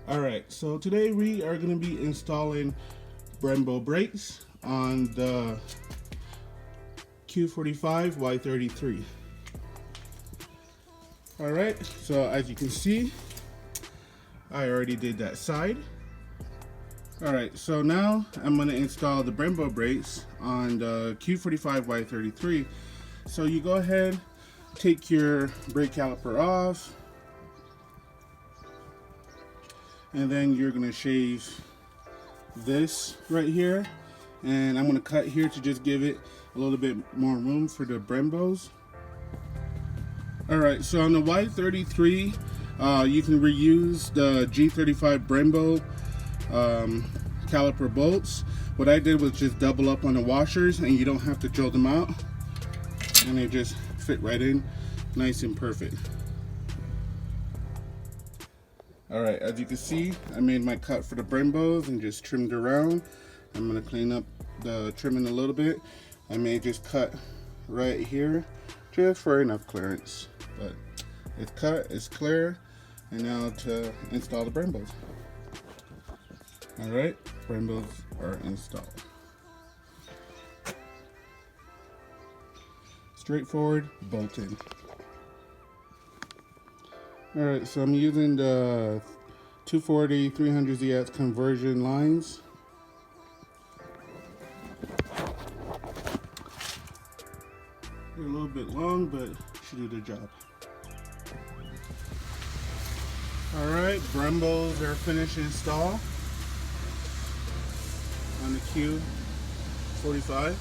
Alright, so today we are going to be installing brembo brakes on the Q45 Y33. Alright, so as you can see, I already did that side. Alright, so now I'm going to install the brembo brakes on the Q45 Y33. So you go ahead, take your brake caliper off, and then you're going to shave this right here, and I'm going to cut here to just give it a little bit more room for the brembos. Alright, so on the Y33 you can reuse the G35 brembo caliper bolts. What I did was just double up on the washers, and you don't have to drill them out, and they just fit right in nice and perfect. Alright, as you can see, I made my cut for the brembos and just trimmed around. I'm going to clean up the trimming a little bit. I may just cut right here just for enough clearance. But it's cut, it's clear, and now to install the brembos. Alright, brembos are installed. Straightforward, bolt in. Alright, so I'm using the 240 300ZX conversion lines. They're a little bit long, but should do the job. Alright, brembos are finished install on the Q45.